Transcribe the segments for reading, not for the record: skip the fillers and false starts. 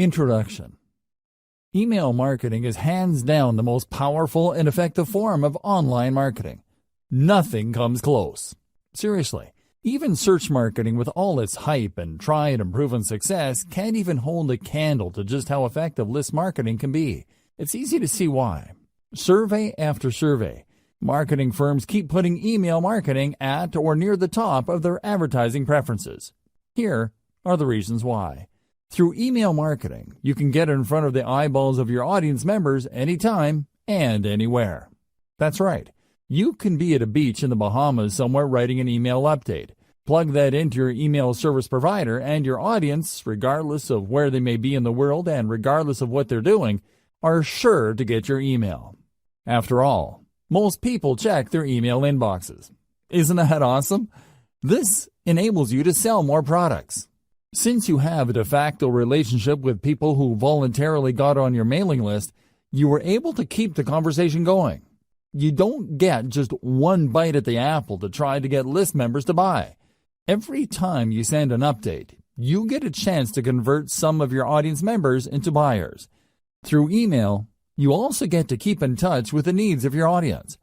Introduction. Email marketing is hands down the most powerful and effective form of online marketing. Nothing comes close. Seriously, even search marketing with all its hype and tried and proven success can't even hold a candle to just how effective list marketing can be. It's easy to see why. Survey after survey, marketing firms keep putting email marketing at or near the top of their advertising preferences. Here are the reasons why. Through email marketing, you can get in front of the eyeballs of your audience members anytime and anywhere. That's right. You can be at a beach in the Bahamas somewhere writing an email update. Plug that into your email service provider, and your audience, regardless of where they may be in the world and regardless of what they're doing, are sure to get your email. After all, most people check their email inboxes. Isn't that awesome? This enables you to sell more products. Since you have a de facto relationship with people who voluntarily got on your mailing list, you were able to keep the conversation going. You don't get just one bite at the apple to try to get list members to buy. Every time you send an update, you get a chance to convert some of your audience members into buyers. Through email, you also get to keep in touch with the needs of your audience.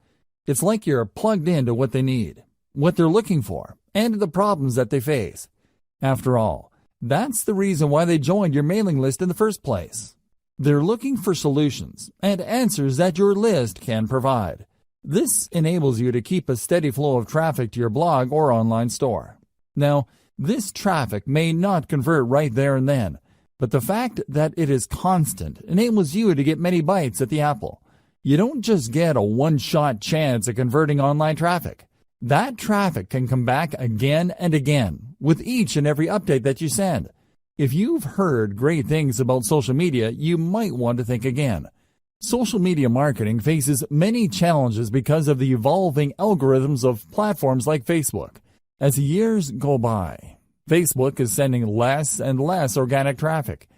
It's like you're plugged into what they need, what they're looking for, and the problems that they face. After all, that's the reason why they joined your mailing list in the first place. They're looking for solutions and answers that your list can provide. This enables you to keep a steady flow of traffic to your blog or online store. Now, this traffic may not convert right there and then, but the fact that it is constant enables you to get many bites at the apple. You don't just get a one-shot chance at converting online traffic. That traffic can come back again and again with each and every update that you send. If you've heard great things about social media, you might want to think again. Social media marketing faces many challenges because of the evolving algorithms of platforms like Facebook. As the years go by, Facebook is sending less and less organic traffic.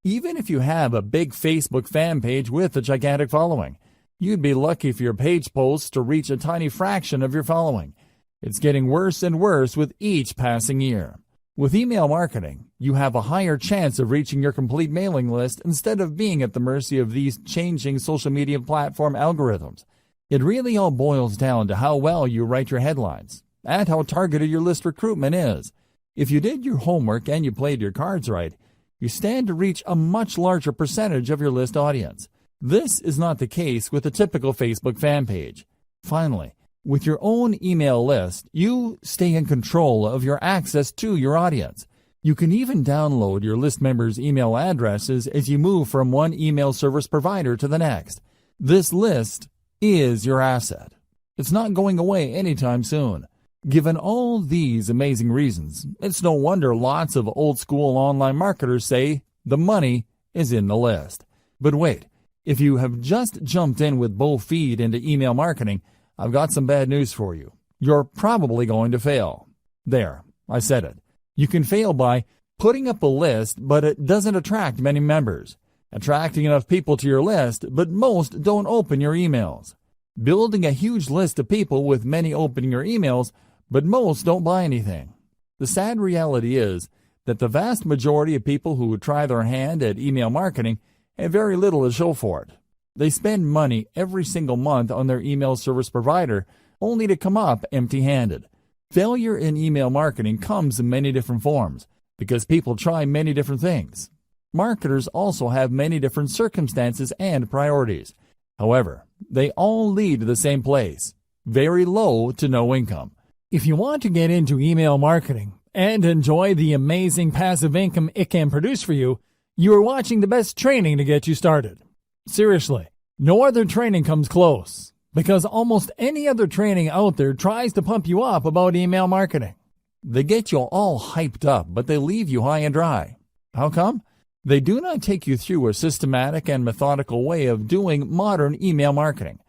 Even if you have a big Facebook fan page with a gigantic following, you'd be lucky for your page posts to reach a tiny fraction of your following. It's getting worse and worse with each passing year. With email marketing, you have a higher chance of reaching your complete mailing list instead of being at the mercy of these changing social media platform algorithms. It really all boils down to how well you write your headlines and how targeted your list recruitment is. If you did your homework and you played your cards right, you stand to reach a much larger percentage of your list audience. This is not the case with a typical Facebook fan page. Finally, with your own email list, you stay in control of your access to your audience. You can even download your list members' email addresses as you move from one email service provider to the next. This list is your asset. It's not going away anytime soon. Given all these amazing reasons, it's no wonder lots of old-school online marketers say the money is in the list. But wait. If you have just jumped in with both feet into email marketing, I've got some bad news for you. You're probably going to fail. There, I said it. You can fail by putting up a list, but it doesn't attract many members. Attracting enough people to your list, but most don't open your emails. Building a huge list of people with many opening your emails, but most don't buy anything. The sad reality is that the vast majority of people who try their hand at email marketing have very little to show for it. They spend money every single month on their email service provider only to come up empty-handed. Failure in email marketing comes in many different forms because people try many different things. Marketers also have many different circumstances and priorities. However, they all lead to the same place: very low to no income. If you want to get into email marketing and enjoy the amazing passive income it can produce for you, you are watching the best training to get you started. Seriously, no other training comes close, because almost any other training out there tries to pump you up about email marketing. They get you all hyped up, but they leave you high and dry. How come? They do not take you through a systematic and methodical way of doing modern email marketing.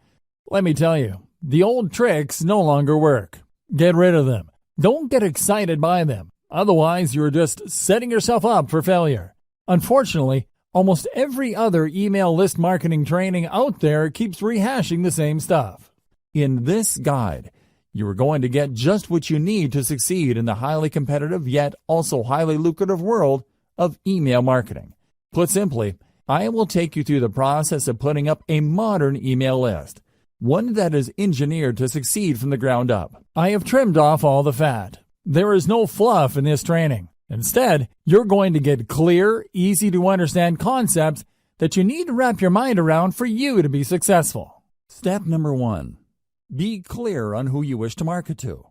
Let me tell you, the old tricks no longer work. Get rid of them. Don't get excited by them. Otherwise, you're just setting yourself up for failure. Unfortunately, almost every other email list marketing training out there keeps rehashing the same stuff. In this guide, you are going to get just what you need to succeed in the highly competitive yet also highly lucrative world of email marketing. Put simply, I will take you through the process of putting up a modern email list, one that is engineered to succeed from the ground up. I have trimmed off all the fat. There is no fluff in this training. Instead, you're going to get clear, easy to understand concepts that you need to wrap your mind around for you to be successful. Step number 1. Be clear on who you wish to market to.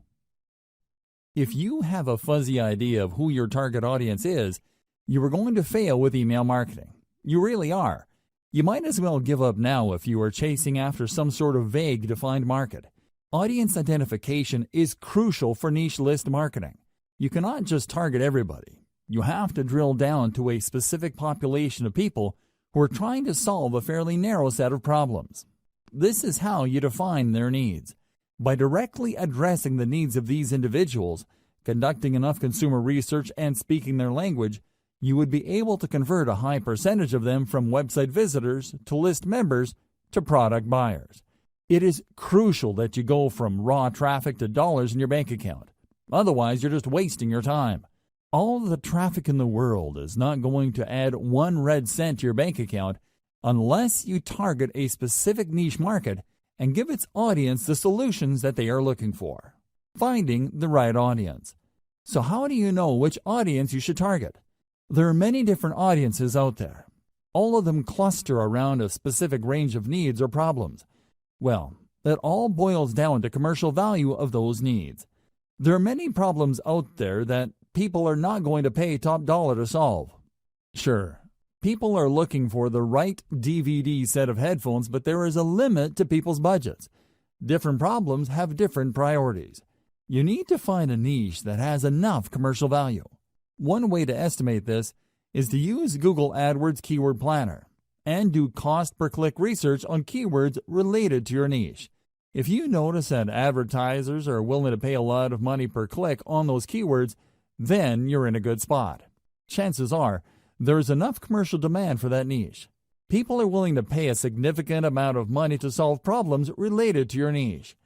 If you have a fuzzy idea of who your target audience is, you are going to fail with email marketing. You really are. You might as well give up now if you are chasing after some sort of vague defined market. Audience identification is crucial for niche list marketing. You cannot just target everybody. You have to drill down to a specific population of people who are trying to solve a fairly narrow set of problems. This is how you define their needs. By directly addressing the needs of these individuals, conducting enough consumer research, and speaking their language, you would be able to convert a high percentage of them from website visitors to list members to product buyers. It is crucial that you go from raw traffic to dollars in your bank account. Otherwise, you're just wasting your time. All the traffic in the world is not going to add 1 red cent to your bank account unless you target a specific niche market and give its audience the solutions that they are looking for. Finding the right audience. So how do you know which audience you should target? There are many different audiences out there. All of them cluster around a specific range of needs or problems. Well, it all boils down to commercial value of those needs. There are many problems out there that people are not going to pay top dollar to solve. Sure, people are looking for the right DVD set of headphones, but there is a limit to people's budgets. Different problems have different priorities. You need to find a niche that has enough commercial value. One way to estimate this is to use Google AdWords Keyword Planner and do cost per click research on keywords related to your niche. If you notice that advertisers are willing to pay a lot of money per click on those keywords, then you're in a good spot. Chances are there is enough commercial demand for that niche. People are willing to pay a significant amount of money to solve problems related to your niche.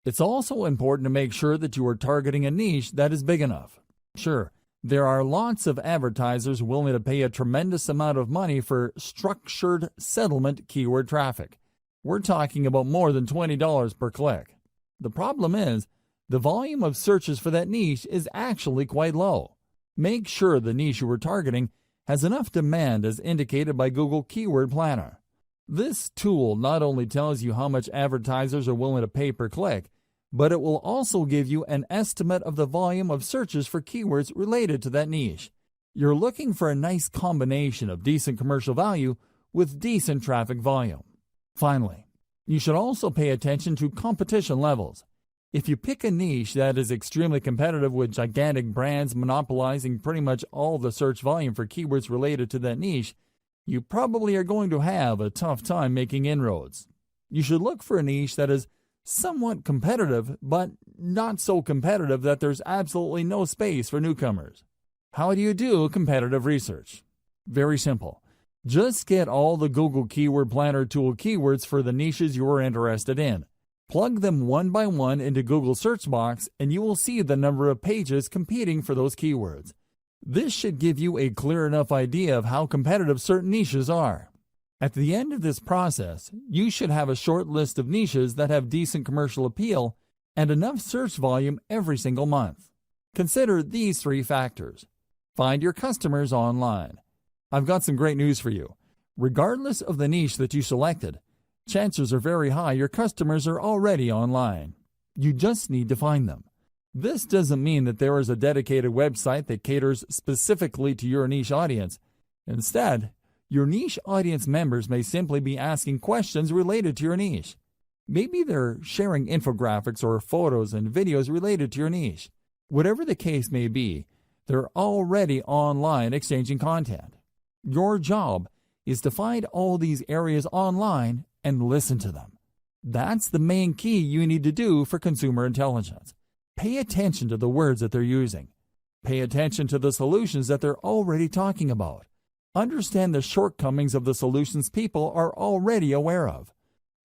It's also important to make sure that you are targeting a niche that is big enough. Sure, there are lots of advertisers willing to pay a tremendous amount of money for structured settlement keyword traffic. We're talking about more than $20 per click. The problem is, the volume of searches for that niche is actually quite low. Make sure the niche you are targeting has enough demand as indicated by Google Keyword Planner. This tool not only tells you how much advertisers are willing to pay per click, but it will also give you an estimate of the volume of searches for keywords related to that niche. You're looking for a nice combination of decent commercial value with decent traffic volume. Finally, you should also pay attention to competition levels. If you pick a niche that is extremely competitive with gigantic brands monopolizing pretty much all the search volume for keywords related to that niche, you probably are going to have a tough time making inroads. You should look for a niche that is somewhat competitive, but not so competitive that there's absolutely no space for newcomers. How do you do competitive research? Very simple. Just get all the Google Keyword Planner tool keywords for the niches you are interested in. Plug them one by one into Google search box and you will see the number of pages competing for those keywords. This should give you a clear enough idea of how competitive certain niches are. At the end of this process, you should have a short list of niches that have decent commercial appeal and enough search volume every single month. Consider these 3 factors. Find your customers online. I've got some great news for you. Regardless of the niche that you selected, chances are very high your customers are already online. You just need to find them. This doesn't mean that there is a dedicated website that caters specifically to your niche audience. Instead, your niche audience members may simply be asking questions related to your niche. Maybe they're sharing infographics or photos and videos related to your niche. Whatever the case may be, they're already online exchanging content. Your job is to find all these areas online and listen to them. That's the main key you need to do for consumer intelligence. Pay attention to the words that they're using. Pay attention to the solutions that they're already talking about. Understand the shortcomings of the solutions people are already aware of.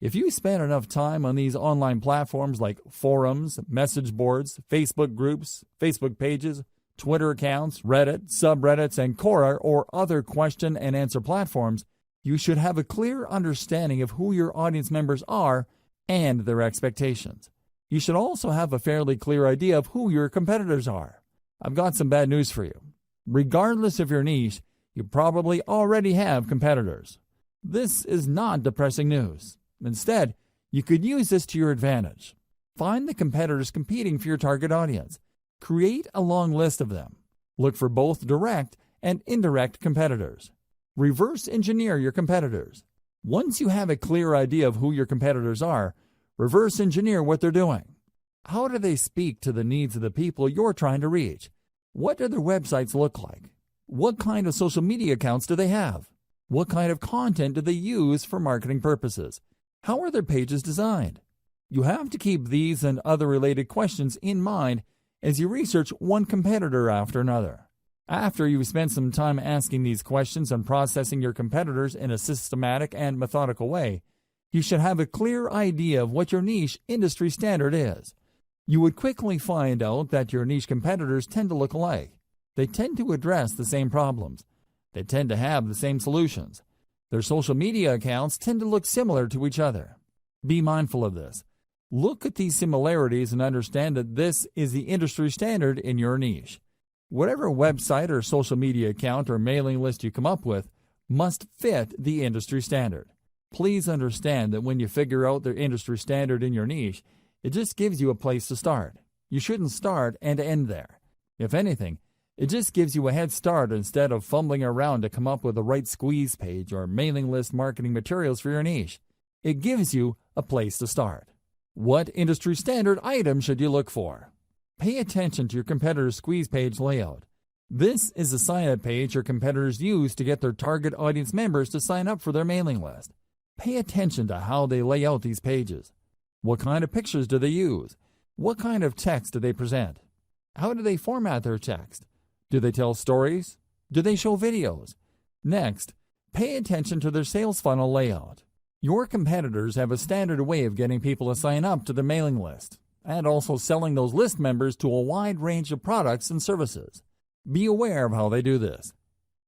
If you spend enough time on these online platforms like forums, message boards, Facebook groups, Facebook pages, Twitter accounts, Reddit, subreddits, and Quora or other question and answer platforms, you should have a clear understanding of who your audience members are and their expectations. You should also have a fairly clear idea of who your competitors are. I've got some bad news for you. Regardless of your niche, you probably already have competitors. This is not depressing news. Instead, you could use this to your advantage. Find the competitors competing for your target audience. Create a long list of them. Look for both direct and indirect competitors. Reverse engineer your competitors. Once you have a clear idea of who your competitors are, reverse engineer what they're doing. How do they speak to the needs of the people you're trying to reach? What do their websites look like? What kind of social media accounts do they have? What kind of content do they use for marketing purposes? How are their pages designed? You have to keep these and other related questions in mind as you research one competitor after another. After you've spent some time asking these questions and processing your competitors in a systematic and methodical way, you should have a clear idea of what your niche industry standard is. You would quickly find out that your niche competitors tend to look alike. They tend to address the same problems. They tend to have the same solutions. Their social media accounts tend to look similar to each other. Be mindful of this. Look at these similarities and understand that this is the industry standard in your niche. Whatever website or social media account or mailing list you come up with must fit the industry standard. Please understand that when you figure out the industry standard in your niche, it just gives you a place to start. You shouldn't start and end there. If anything, it just gives you a head start instead of fumbling around to come up with the right squeeze page or mailing list marketing materials for your niche. It gives you a place to start. What industry standard item should you look for? Pay attention to your competitor's squeeze page layout. This is the sign-up page your competitors use to get their target audience members to sign up for their mailing list. Pay attention to how they lay out these pages. What kind of pictures do they use? What kind of text do they present? How do they format their text? Do they tell stories? Do they show videos? Next, pay attention to their sales funnel layout. Your competitors have a standard way of getting people to sign up to the mailing list, and also selling those list members to a wide range of products and services. Be aware of how they do this.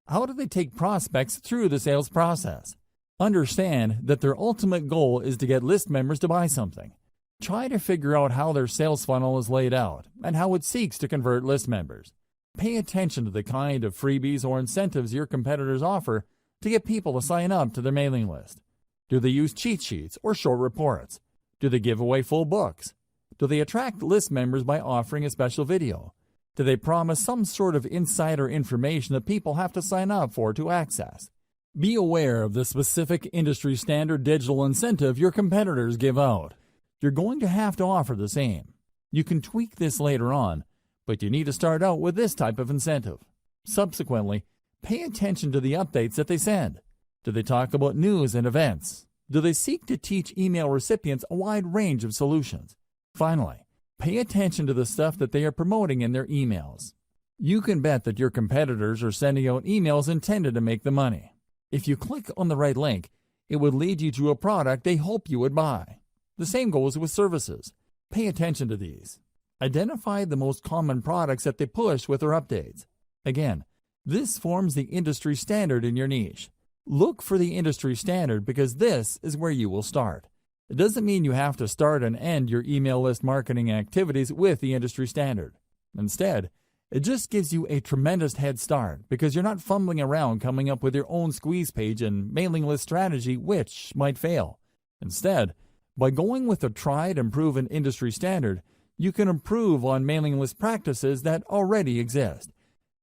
How do they take prospects through the sales process? Understand that their ultimate goal is to get list members to buy something. Try to figure out how their sales funnel is laid out and how it seeks to convert list members. Pay attention to the kind of freebies or incentives your competitors offer to get people to sign up to their mailing list. Do they use cheat sheets or short reports? Do they give away full books? Do they attract list members by offering a special video? Do they promise some sort of insider information that people have to sign up for to access? Be aware of the specific industry standard digital incentive your competitors give out. You're going to have to offer the same. You can tweak this later on, but you need to start out with this type of incentive. Subsequently, pay attention to the updates that they send. Do they talk about news and events? Do they seek to teach email recipients a wide range of solutions? Finally, pay attention to the stuff that they are promoting in their emails. You can bet that your competitors are sending out emails intended to make them money. If you click on the right link, it would lead you to a product they hope you would buy. The same goes with services. Pay attention to these. Identify the most common products that they push with their updates. Again, this forms the industry standard in your niche. Look for the industry standard because this is where you will start. It doesn't mean you have to start and end your email list marketing activities with the industry standard. Instead, it just gives you a tremendous head start because you're not fumbling around coming up with your own squeeze page and mailing list strategy which might fail. Instead, by going with a tried and proven industry standard, you can improve on mailing list practices that already exist.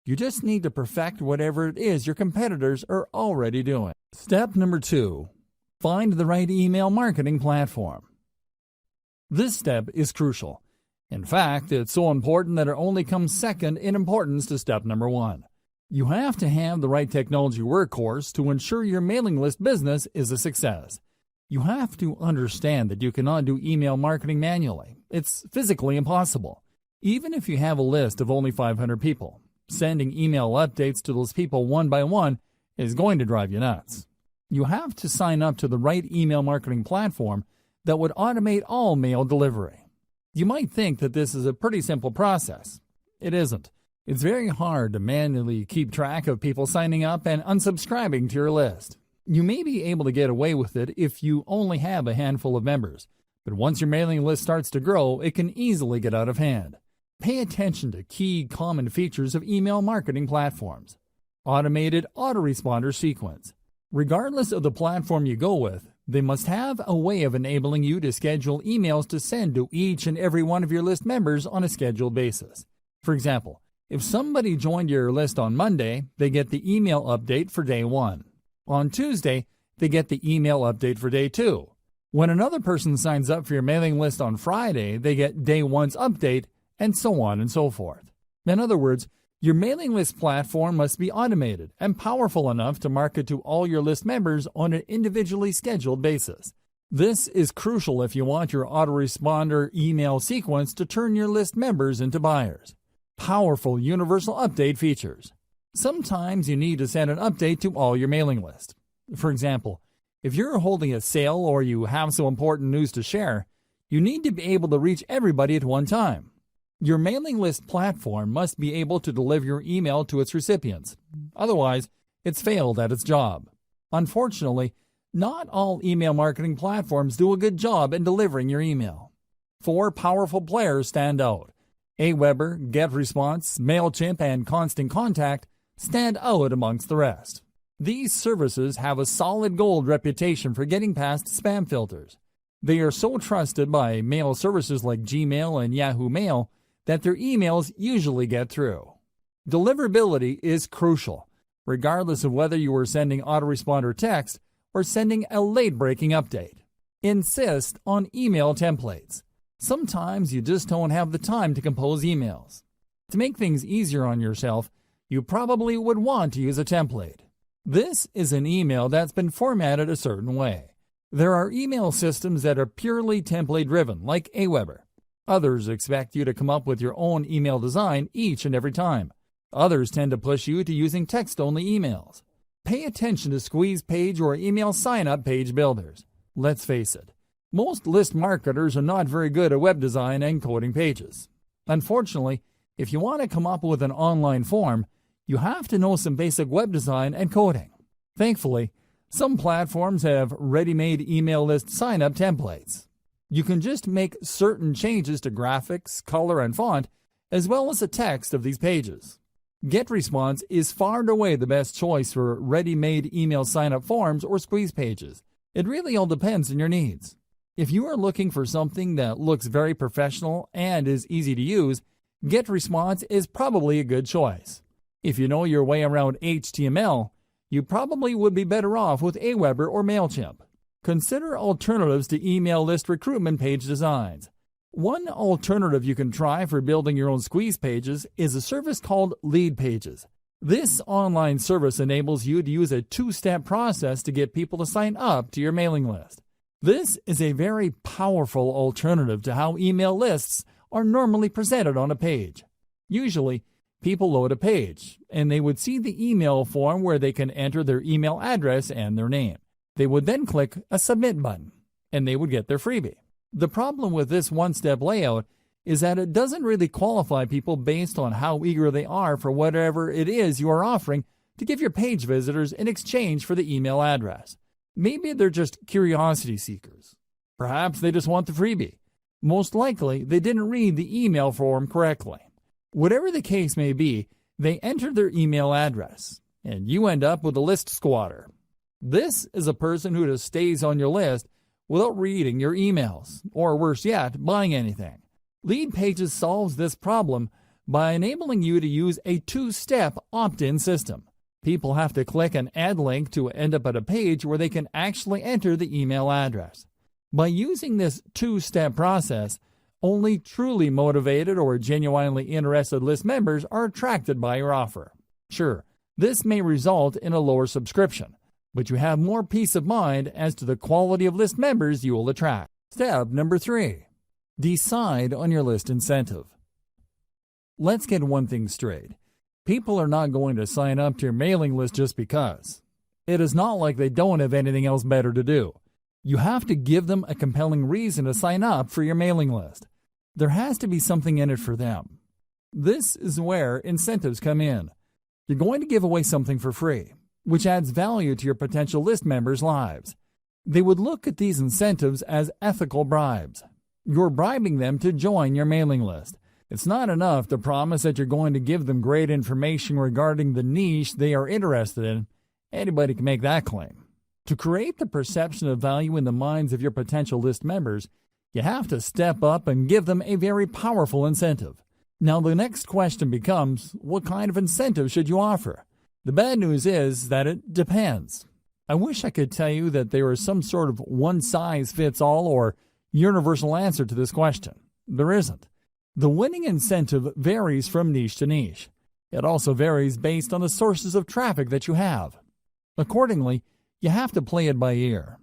You just need to perfect whatever it is your competitors are already doing. Step number 2. Find the right email marketing platform. This step is crucial. In fact, it's so important that it only comes second in importance to step number 1. You have to have the right technology workhorse to ensure your mailing list business is a success. You have to understand that you cannot do email marketing manually. It's physically impossible. Even if you have a list of only 500 people, sending email updates to those people one by one is going to drive you nuts. You have to sign up to the right email marketing platform that would automate all mail delivery. You might think that this is a pretty simple process. It isn't. It's very hard to manually keep track of people signing up and unsubscribing to your list. You may be able to get away with it if you only have a handful of members, but once your mailing list starts to grow, it can easily get out of hand. Pay attention to key common features of email marketing platforms. Automated autoresponder sequence. Regardless of the platform you go with, they must have a way of enabling you to schedule emails to send to each and every one of your list members on a scheduled basis. For example, if somebody joined your list on Monday, they get the email update for day 1. On Tuesday, they get the email update for day 2. When another person signs up for your mailing list on Friday, they get day 1's update, and so on and so forth. In other words, your mailing list platform must be automated and powerful enough to market to all your list members on an individually scheduled basis. This is crucial if you want your autoresponder email sequence to turn your list members into buyers. Powerful universal update features. Sometimes you need to send an update to all your mailing list. For example, if you're holding a sale or you have some important news to share, you need to be able to reach everybody at one time. Your mailing list platform must be able to deliver your email to its recipients. Otherwise, it's failed at its job. Unfortunately, not all email marketing platforms do a good job in delivering your email. 4 powerful players stand out. Aweber, GetResponse, MailChimp, and Constant Contact stand out amongst the rest. These services have a solid gold reputation for getting past spam filters. They are so trusted by mail services like Gmail and Yahoo Mail that their emails usually get through. Deliverability is crucial, regardless of whether you are sending autoresponder text or sending a late-breaking update. Insist on email templates. Sometimes you just don't have the time to compose emails. To make things easier on yourself, you probably would want to use a template. This is an email that's been formatted a certain way. There are email systems that are purely template-driven, like Aweber. Others expect you to come up with your own email design each and every time. Others tend to push you to using text-only emails. Pay attention to squeeze page or email sign-up page builders. Let's face it, most list marketers are not very good at web design and coding pages. Unfortunately, if you want to come up with an online form, you have to know some basic web design and coding. Thankfully, some platforms have ready-made email list sign-up templates. You can just make certain changes to graphics, color, and font, as well as the text of these pages. GetResponse is far and away the best choice for ready-made email sign-up forms or squeeze pages. It really all depends on your needs. If you are looking for something that looks very professional and is easy to use, GetResponse is probably a good choice. If you know your way around HTML, you probably would be better off with Aweber or MailChimp. Consider alternatives to email list recruitment page designs. One alternative you can try for building your own squeeze pages is a service called Leadpages. This online service enables you to use a 2-step process to get people to sign up to your mailing list. This is a very powerful alternative to how email lists are normally presented on a page. Usually, people load a page, and they would see the email form where they can enter their email address and their name. They would then click a Submit button, and they would get their freebie. The problem with this one-step layout is that it doesn't really qualify people based on how eager they are for whatever it is you are offering to give your page visitors in exchange for the email address. Maybe they're just curiosity seekers. Perhaps they just want the freebie. Most likely, they didn't read the email form correctly. Whatever the case may be, they entered their email address, and you end up with a list squatter. This is a person who just stays on your list without reading your emails, or worse yet, buying anything. Leadpages solves this problem by enabling you to use a 2-step opt-in system. People have to click an add link to end up at a page where they can actually enter the email address. By using this 2-step process, only truly motivated or genuinely interested list members are attracted by your offer. Sure, this may result in a lower subscription, but you have more peace of mind as to the quality of list members you will attract. Step number 3. Decide on your list incentive. Let's get one thing straight. People are not going to sign up to your mailing list just because. It is not like they don't have anything else better to do. You have to give them a compelling reason to sign up for your mailing list. There has to be something in it for them. This is where incentives come in. You're going to give away something for free, which adds value to your potential list members' lives. They would look at these incentives as ethical bribes. You're bribing them to join your mailing list. It's not enough to promise that you're going to give them great information regarding the niche they are interested in. Anybody can make that claim. To create the perception of value in the minds of your potential list members, you have to step up and give them a very powerful incentive. Now, the next question becomes, what kind of incentive should you offer? The bad news is that it depends. I wish I could tell you that there is some sort of one-size-fits-all or universal answer to this question. There isn't. The winning incentive varies from niche to niche. It also varies based on the sources of traffic that you have. Accordingly, you have to play it by ear.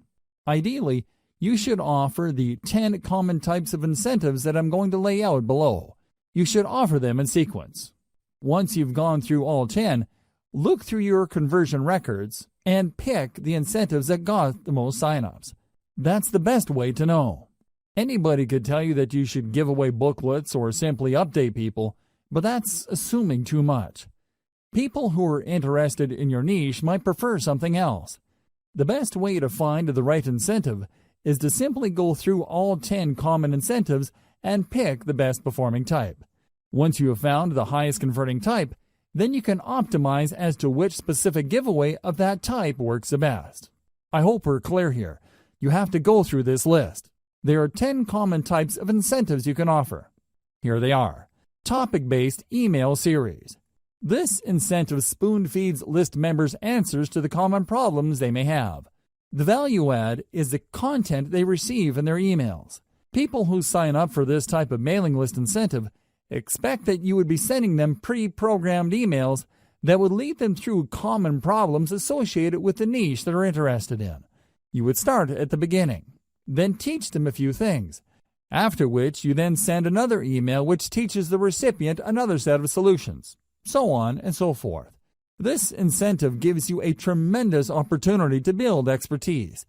Ideally, you should offer the 10 common types of incentives that I'm going to lay out below. You should offer them in sequence. Once you've gone through all 10, look through your conversion records and pick the incentives that got the most signups. That's the best way to know. Anybody could tell you that you should give away booklets or simply update people, but that's assuming too much. People who are interested in your niche might prefer something else. The best way to find the right incentive is to simply go through all 10 common incentives and pick the best performing type. Once you have found the highest converting type, then you can optimize as to which specific giveaway of that type works the best. I hope we're clear here. You have to go through this list. There are 10 common types of incentives you can offer. Here they are. Topic-based email series. This incentive spoon-feeds list members answers to the common problems they may have. The value add is the content they receive in their emails. People who sign up for this type of mailing list incentive expect that you would be sending them pre-programmed emails that would lead them through common problems associated with the niche they're interested in. You would start at the beginning, then teach them a few things, after which you then send another email which teaches the recipient another set of solutions, so on and so forth. This incentive gives you a tremendous opportunity to build expertise.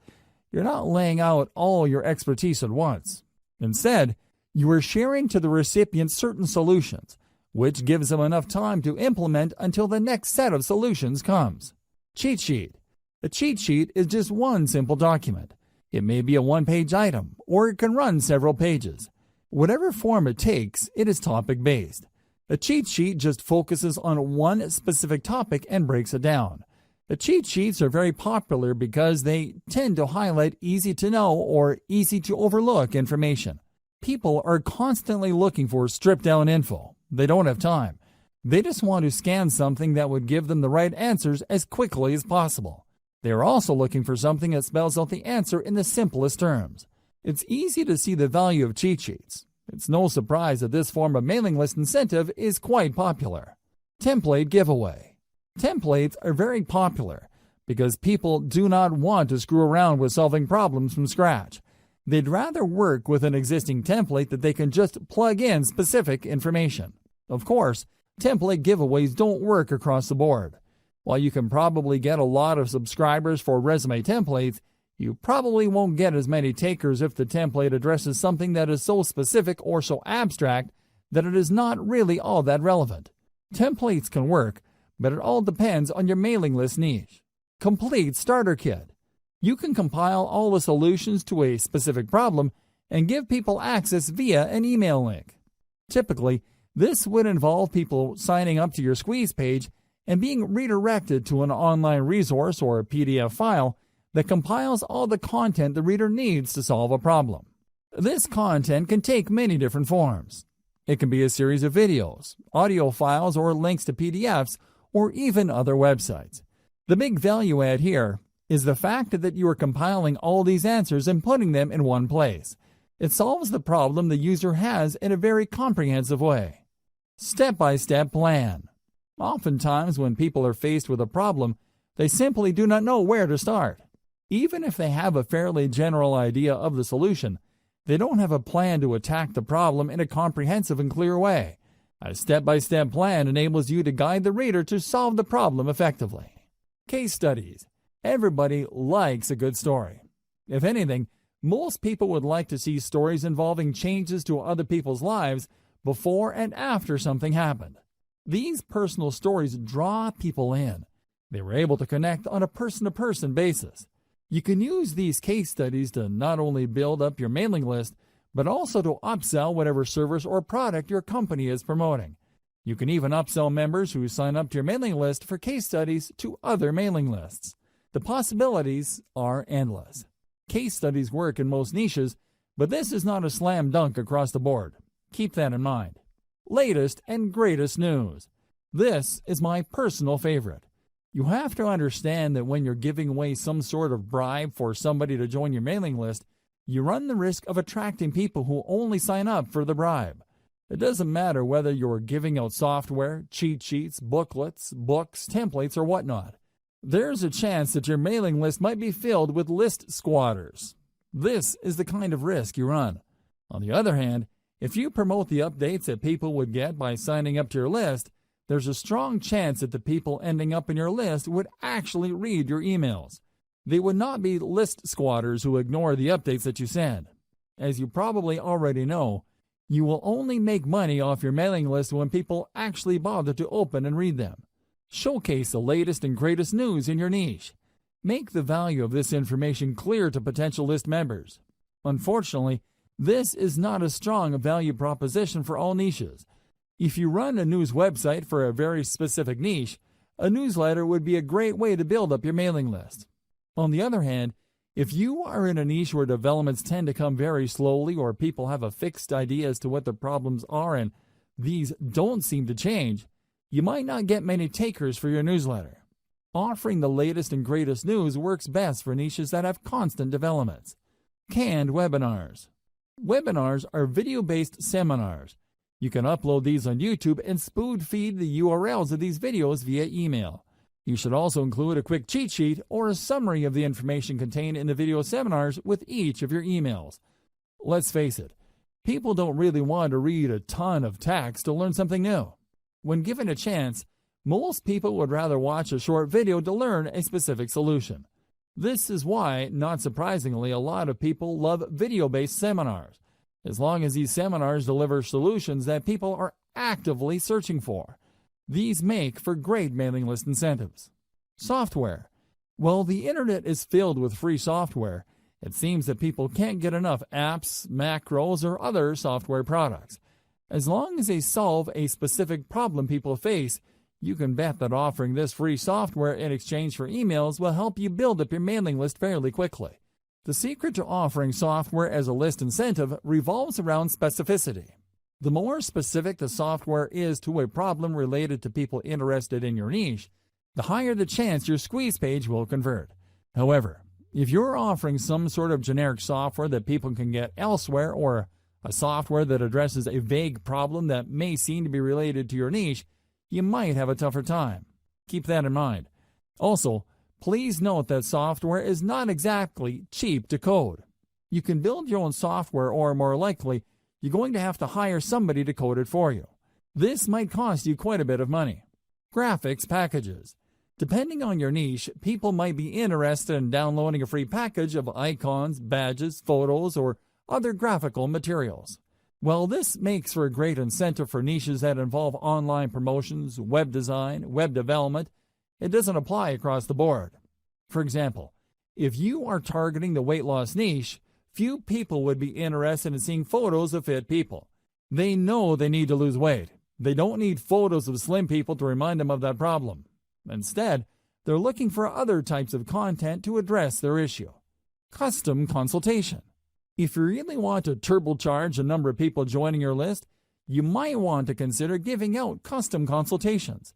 You're not laying out all your expertise at once. Instead, you are sharing to the recipient certain solutions, which gives them enough time to implement until the next set of solutions comes. Cheat sheet. A cheat sheet is just one simple document. It may be a one-page item, or it can run several pages. Whatever form it takes, it is topic-based. A cheat sheet just focuses on one specific topic and breaks it down. The cheat sheets are very popular because they tend to highlight easy-to-know or easy-to-overlook information. People are constantly looking for stripped-down info. They don't have time. They just want to scan something that would give them the right answers as quickly as possible. They are also looking for something that spells out the answer in the simplest terms. It's easy to see the value of cheat sheets. It's no surprise that this form of mailing list incentive is quite popular. Template giveaway. Templates are very popular because people do not want to screw around with solving problems from scratch. They'd rather work with an existing template that they can just plug in specific information. Of course, template giveaways don't work across the board. While you can probably get a lot of subscribers for resume templates, you probably won't get as many takers if the template addresses something that is so specific or so abstract that it is not really all that relevant. Templates can work, but it all depends on your mailing list niche. Complete starter kit. You can compile all the solutions to a specific problem and give people access via an email link. Typically, this would involve people signing up to your squeeze page and being redirected to an online resource or a PDF file that compiles all the content the reader needs to solve a problem. This content can take many different forms. It can be a series of videos, audio files, or links to PDFs, or even other websites. The big value add here is the fact that you are compiling all these answers and putting them in one place. It solves the problem the user has in a very comprehensive way. Step-by-step plan. Oftentimes, when people are faced with a problem, they simply do not know where to start. Even if they have a fairly general idea of the solution, they don't have a plan to attack the problem in a comprehensive and clear way. A step-by-step plan enables you to guide the reader to solve the problem effectively. Case studies. Everybody likes a good story. If anything, most people would like to see stories involving changes to other people's lives, before and after something happened. These personal stories draw people in. They were able to connect on a person-to-person basis. You can use these case studies to not only build up your mailing list, but also to upsell whatever service or product your company is promoting. You can even upsell members who sign up to your mailing list for case studies to other mailing lists. The possibilities are endless. Case studies work in most niches, but this is not a slam dunk across the board. Keep that in mind. Latest and greatest news. This is my personal favorite. You have to understand that when you're giving away some sort of bribe for somebody to join your mailing list, you run the risk of attracting people who only sign up for the bribe. It doesn't matter whether you're giving out software, cheat sheets, booklets, books, templates, or whatnot. There's a chance that your mailing list might be filled with list squatters. This is the kind of risk you run. On the other hand, if you promote the updates that people would get by signing up to your list, there's a strong chance that the people ending up in your list would actually read your emails. They would not be list squatters who ignore the updates that you send. As you probably already know, you will only make money off your mailing list when people actually bother to open and read them. Showcase the latest and greatest news in your niche. Make the value of this information clear to potential list members. Unfortunately, this is not a strong value proposition for all niches. If you run a news website for a very specific niche, a newsletter would be a great way to build up your mailing list. On the other hand, if you are in a niche where developments tend to come very slowly or people have a fixed idea as to what the problems are and these don't seem to change, you might not get many takers for your newsletter. Offering the latest and greatest news works best for niches that have constant developments. Canned webinars. Webinars are video-based seminars. You can upload these on YouTube and spoon-feed the URLs of these videos via email. You should also include a quick cheat sheet or a summary of the information contained in the video seminars with each of your emails. Let's face it, people don't really want to read a ton of text to learn something new. When given a chance, most people would rather watch a short video to learn a specific solution. This is why, not surprisingly, a lot of people love video-based seminars, as long as these seminars deliver solutions that people are actively searching for. These make for great mailing list incentives. Software. While the internet is filled with free software, it seems that people can't get enough apps, macros, or other software products. As long as they solve a specific problem people face, you can bet that offering this free software in exchange for emails will help you build up your mailing list fairly quickly. The secret to offering software as a list incentive revolves around specificity. The more specific the software is to a problem related to people interested in your niche, the higher the chance your squeeze page will convert. However, if you're offering some sort of generic software that people can get elsewhere or a software that addresses a vague problem that may seem to be related to your niche, you might have a tougher time. Keep that in mind. Also, please note that software is not exactly cheap to code. You can build your own software or, more likely, you're going to have to hire somebody to code it for you. This might cost you quite a bit of money. Graphics packages. Depending on your niche, people might be interested in downloading a free package of icons, badges, photos, or other graphical materials. While this makes for a great incentive for niches that involve online promotions, web design, web development, it doesn't apply across the board. For example, if you are targeting the weight loss niche, few people would be interested in seeing photos of fit people. They know they need to lose weight. They don't need photos of slim people to remind them of that problem. Instead, they're looking for other types of content to address their issue. Custom consultation. If you really want to turbocharge the number of people joining your list, you might want to consider giving out custom consultations.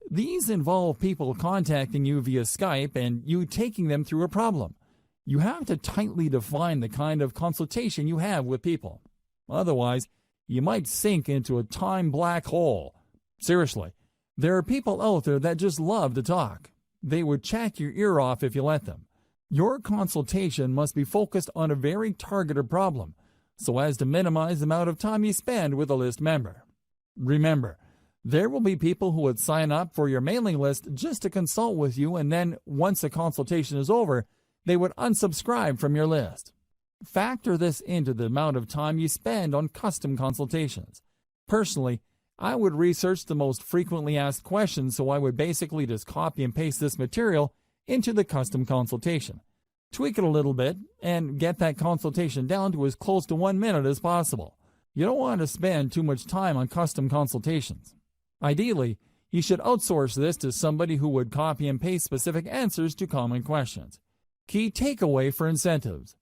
These involve people contacting you via Skype and you taking them through a problem. You have to tightly define the kind of consultation you have with people. Otherwise, you might sink into a time black hole. Seriously, there are people out there that just love to talk. They would chat your ear off if you let them. Your consultation must be focused on a very targeted problem, so as to minimize the amount of time you spend with a list member. Remember, there will be people who would sign up for your mailing list just to consult with you, and then once the consultation is over, they would unsubscribe from your list. Factor this into the amount of time you spend on custom consultations. Personally, I would research the most frequently asked questions, so I would basically just copy and paste this material into the custom consultation. Tweak it a little bit and get that consultation down to as close to 1 minute as possible. You don't want to spend too much time on custom consultations. Ideally, you should outsource this to somebody who would copy and paste specific answers to common questions. Key takeaway for incentives.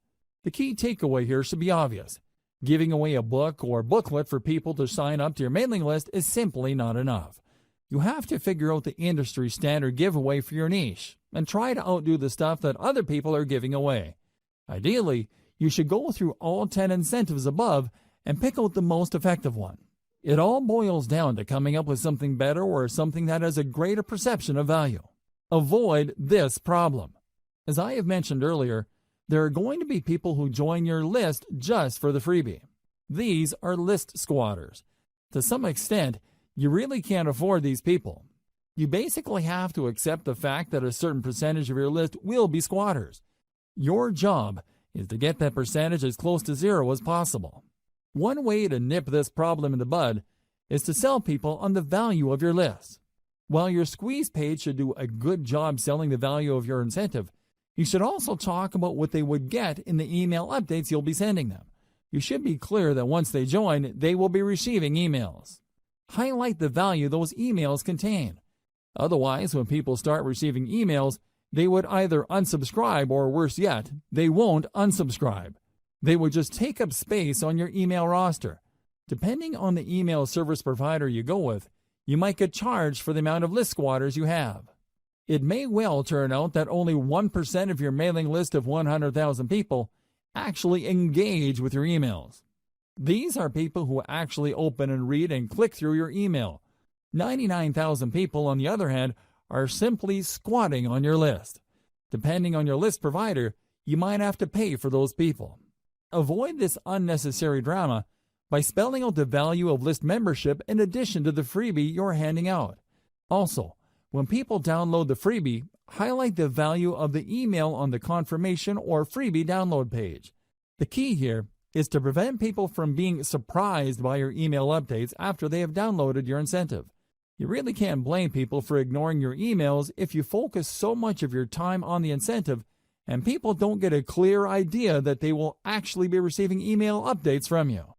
The key takeaway here should be obvious. Giving away a book or booklet for people to sign up to your mailing list is simply not enough. You have to figure out the industry standard giveaway for your niche and try to outdo the stuff that other people are giving away. Ideally, you should go through all 10 incentives above and pick out the most effective one. It all boils down to coming up with something better or something that has a greater perception of value. Avoid this problem. As I have mentioned earlier, there are going to be people who join your list just for the freebie. These are list squatters. To some extent, you really can't afford these people. You basically have to accept the fact that a certain percentage of your list will be squatters. Your job is to get that percentage as close to zero as possible. One way to nip this problem in the bud is to sell people on the value of your list. While your squeeze page should do a good job selling the value of your incentive, you should also talk about what they would get in the email updates you'll be sending them. You should be clear that once they join, they will be receiving emails. Highlight the value those emails contain. Otherwise, when people start receiving emails, they would either unsubscribe or, worse yet, they won't unsubscribe. They would just take up space on your email roster. Depending on the email service provider you go with, you might get charged for the amount of list squatters you have. It may well turn out that only 1% of your mailing list of 100,000 people actually engage with your emails. These are people who actually open and read and click through your email. 99,000 people, on the other hand, are simply squatting on your list. Depending on your list provider, you might have to pay for those people. Avoid this unnecessary drama by spelling out the value of list membership in addition to the freebie you're handing out. Also, when people download the freebie, highlight the value of the email on the confirmation or freebie download page. The key here is to prevent people from being surprised by your email updates after they have downloaded your incentive. You really can't blame people for ignoring your emails if you focus so much of your time on the incentive and people don't get a clear idea that they will actually be receiving email updates from you.